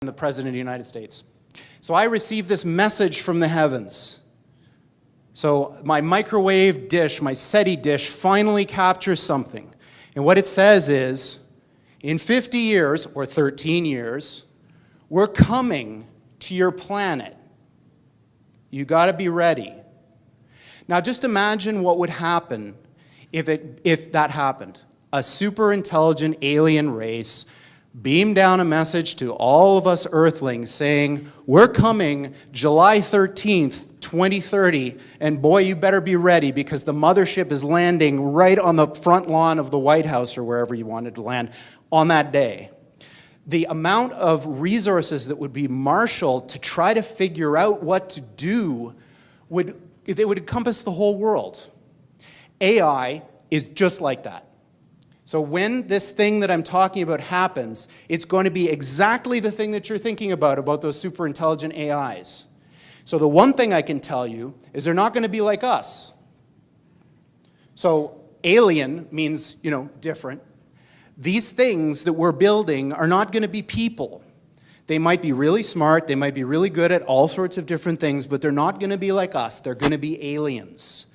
the President of the United States. So I received this message from the heavens. So my microwave dish, my SETI dish, finally captures something. And what it says is, in 50 years, or 13 years, we're coming to your planet. You got to be ready. Now just imagine what would happen if that happened. A super intelligent alien race beamed down a message to all of us Earthlings saying, we're coming July 13th, 2030, and boy, you better be ready because the mothership is landing right on the front lawn of the White House or wherever you wanted to land on that day. The amount of resources that would be marshaled to try to figure out what to do would encompass the whole world. AI is just like that. So when this thing that I'm talking about happens, it's going to be exactly the thing that you're thinking about those super intelligent AIs. So the one thing I can tell you is they're not going to be like us. So alien means, different. These things that we're building are not going to be people. They might be really smart, they might be really good at all sorts of different things, but they're not going to be like us. They're going to be aliens.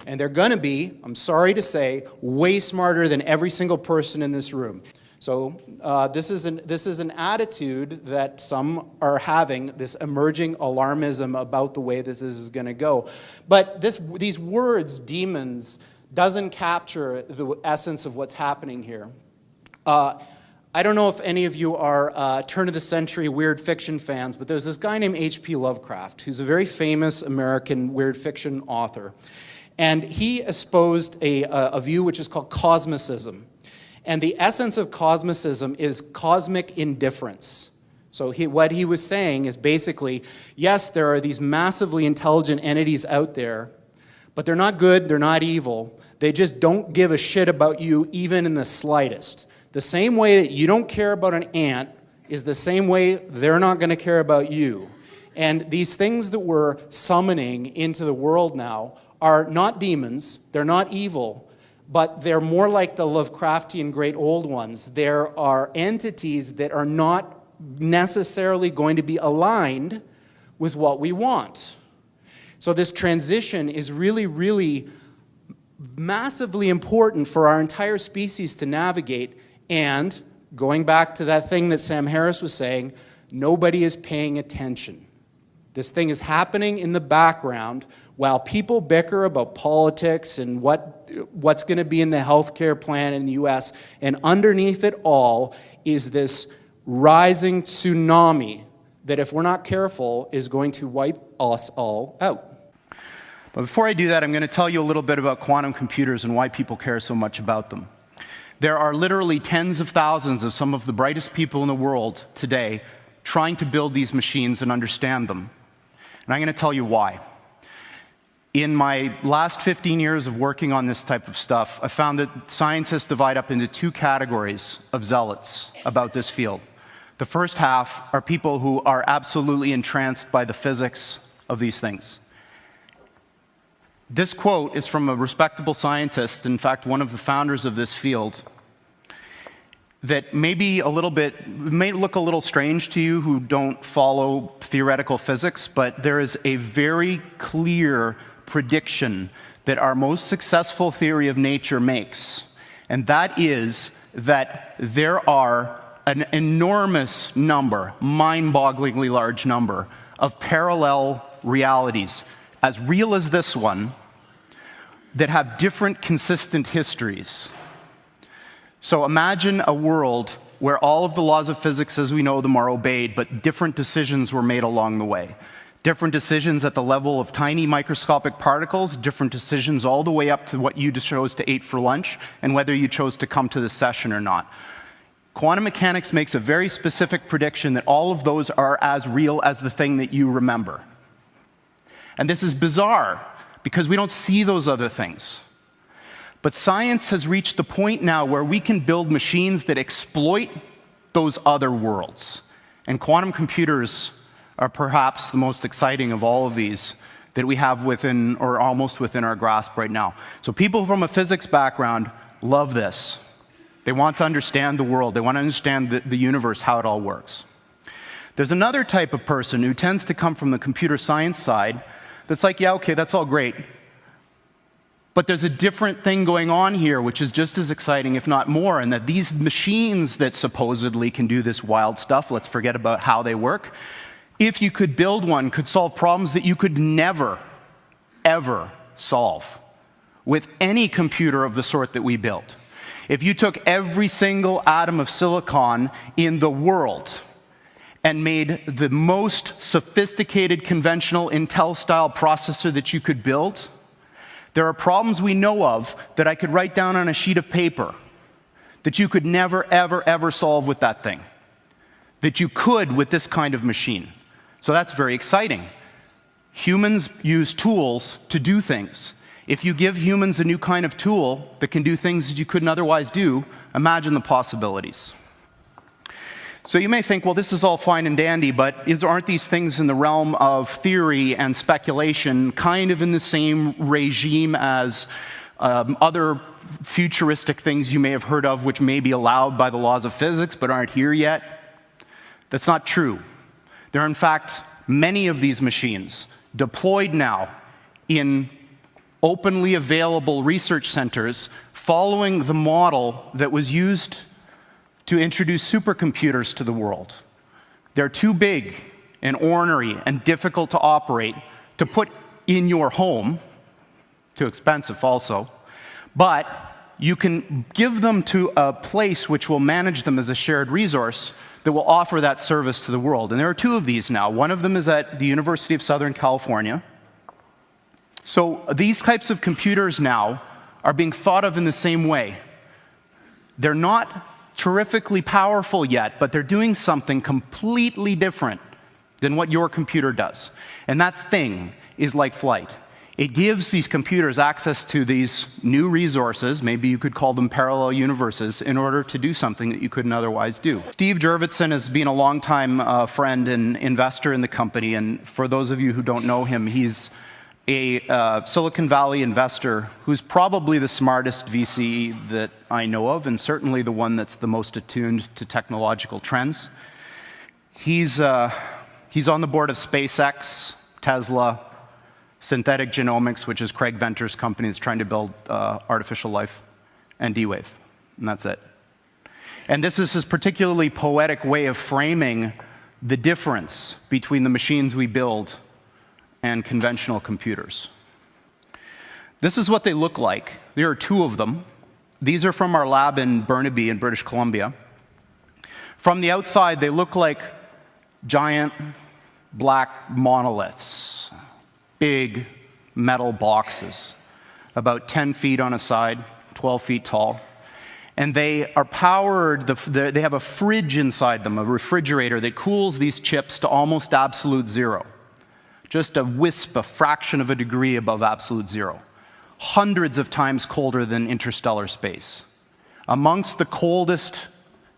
And they're going to be, I'm sorry to say, way smarter than every single person in this room. So this is an attitude that some are having, this emerging alarmism about the way this is going to go. But these words, demons, doesn't capture the essence of what's happening here. I don't know if any of you are turn-of-the-century weird fiction fans, but there's this guy named H.P. Lovecraft, who's a very famous American weird fiction author. And he espoused a view which is called cosmicism. And the essence of cosmicism is cosmic indifference. So what he was saying is basically, yes, there are these massively intelligent entities out there, but they're not good, they're not evil. They just don't give a shit about you even in the slightest. The same way that you don't care about an ant is the same way they're not going to care about you. And these things that we're summoning into the world now are not demons, they're not evil, but they're more like the Lovecraftian great old ones. There are entities that are not necessarily going to be aligned with what we want. So this transition is really, really massively important for our entire species to navigate. And going back to that thing that Sam Harris was saying, nobody is paying attention. This thing is happening in the background while people bicker about politics and what's going to be in the healthcare plan in the US, and underneath it all is this rising tsunami that, if we're not careful, is going to wipe us all out. But before I do that, I'm going to tell you a little bit about quantum computers and why people care so much about them. There are literally tens of thousands of some of the brightest people in the world today trying to build these machines and understand them. And I'm going to tell you why. In my last 15 years of working on this type of stuff, I found that scientists divide up into two categories of zealots about this field. The first half are people who are absolutely entranced by the physics of these things. This quote is from a respectable scientist, in fact, one of the founders of this field, that may look a little strange to you who don't follow theoretical physics, but there is a very clear prediction that our most successful theory of nature makes, and that is that there are an enormous number, mind-bogglingly large number, of parallel realities, as real as this one, that have different consistent histories. So imagine a world where all of the laws of physics as we know them are obeyed, but different decisions were made along the way. Different decisions at the level of tiny microscopic particles, different decisions all the way up to what you chose to eat for lunch, and whether you chose to come to this session or not. Quantum mechanics makes a very specific prediction that all of those are as real as the thing that you remember. And this is bizarre, because we don't see those other things. But science has reached the point now where we can build machines that exploit those other worlds. And quantum computers are perhaps the most exciting of all of these that we have within, or almost within, our grasp right now. So people from a physics background love this. They want to understand the world. They want to understand the universe, how it all works. There's another type of person who tends to come from the computer science side that's like, yeah, okay, that's all great. But there's a different thing going on here, which is just as exciting, if not more, and that these machines that supposedly can do this wild stuff, let's forget about how they work, if you could build one, could solve problems that you could never, ever solve with any computer of the sort that we built. If you took every single atom of silicon in the world and made the most sophisticated conventional Intel-style processor that you could build, there are problems we know of that I could write down on a sheet of paper that you could never, ever, ever solve with that thing, that you could with this kind of machine. So that's very exciting. Humans use tools to do things. If you give humans a new kind of tool that can do things that you couldn't otherwise do, imagine the possibilities. So you may think, well, this is all fine and dandy, but aren't these things in the realm of theory and speculation kind of in the same regime as other futuristic things you may have heard of which may be allowed by the laws of physics but aren't here yet? That's not true. There are, in fact, many of these machines deployed now in openly available research centers following the model that was used to introduce supercomputers to the world. They're too big and ornery and difficult to operate to put in your home, too expensive also, but you can give them to a place which will manage them as a shared resource that will offer that service to the world. And there are two of these now. One of them is at the University of Southern California. So these types of computers now are being thought of in the same way. They're not terrifically powerful yet, but they're doing something completely different than what your computer does. And that thing is like flight. It gives these computers access to these new resources, maybe you could call them parallel universes, in order to do something that you couldn't otherwise do. Steve Jurvetson has been a longtime friend and investor in the company, and for those of you who don't know him, he's a Silicon Valley investor who's probably the smartest VC that I know of, and certainly the one that's the most attuned to technological trends. He's on the board of SpaceX, Tesla, Synthetic Genomics, which is Craig Venter's company that's trying to build artificial life, and D-Wave, and that's it. And this is his particularly poetic way of framing the difference between the machines we build and conventional computers. This is what they look like. There are two of them. These are from our lab in Burnaby in British Columbia. From the outside, they look like giant black monoliths, big metal boxes, about 10 feet on a side, 12 feet tall. And they are powered, they have a fridge inside them, a refrigerator that cools these chips to almost absolute zero. Just a wisp, a fraction of a degree above absolute zero. Hundreds of times colder than interstellar space. Amongst the coldest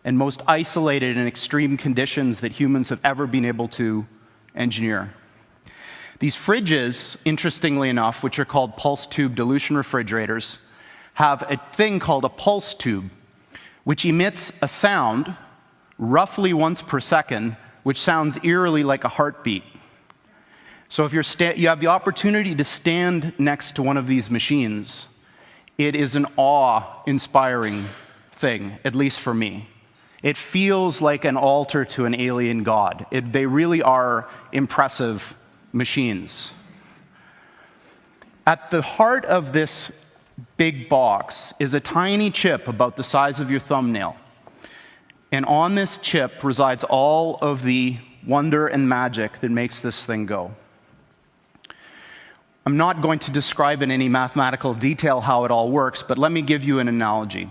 and most isolated and extreme conditions that humans have ever been able to engineer. These fridges, interestingly enough, which are called pulse tube dilution refrigerators, have a thing called a pulse tube, which emits a sound roughly once per second, which sounds eerily like a heartbeat. So if you have the opportunity to stand next to one of these machines, it is an awe-inspiring thing, at least for me. It feels like an altar to an alien god. They really are impressive machines. At the heart of this big box is a tiny chip about the size of your thumbnail. And on this chip resides all of the wonder and magic that makes this thing go. I'm not going to describe in any mathematical detail how it all works, but let me give you an analogy.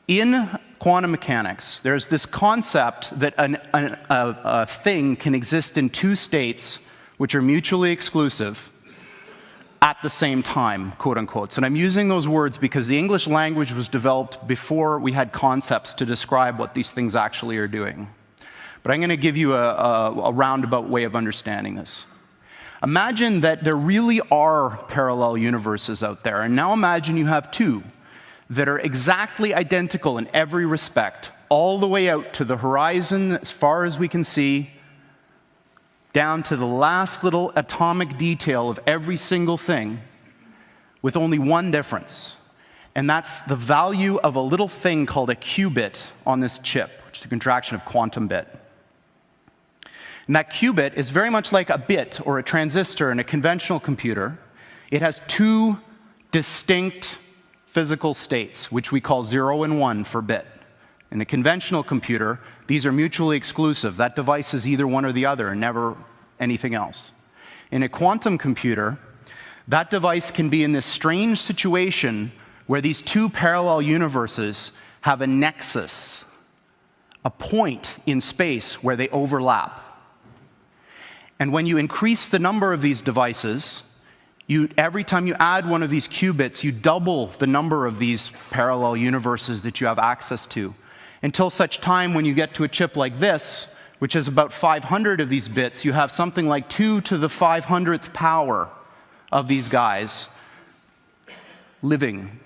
In quantum mechanics, there's this concept that a thing can exist in two states which are mutually exclusive at the same time, quote unquote. And I'm using those words because the English language was developed before we had concepts to describe what these things actually are doing. But I'm going to give you a roundabout way of understanding this. Imagine that there really are parallel universes out there, and now imagine you have two that are exactly identical in every respect, all the way out to the horizon as far as we can see, down to the last little atomic detail of every single thing, with only one difference. And that's the value of a little thing called a qubit on this chip, which is a contraction of quantum bit. And that qubit is very much like a bit or a transistor in a conventional computer. It has two distinct physical states, which we call 0 and 1 for bit. In a conventional computer, these are mutually exclusive. That device is either one or the other and never anything else. In a quantum computer, that device can be in this strange situation where these two parallel universes have a nexus, a point in space where they overlap. And when you increase the number of these devices, every time you add one of these qubits, you double the number of these parallel universes that you have access to, until such time when you get to a chip like this, which is about 500 of these bits, you have something like 2 to the 500th power of these guys living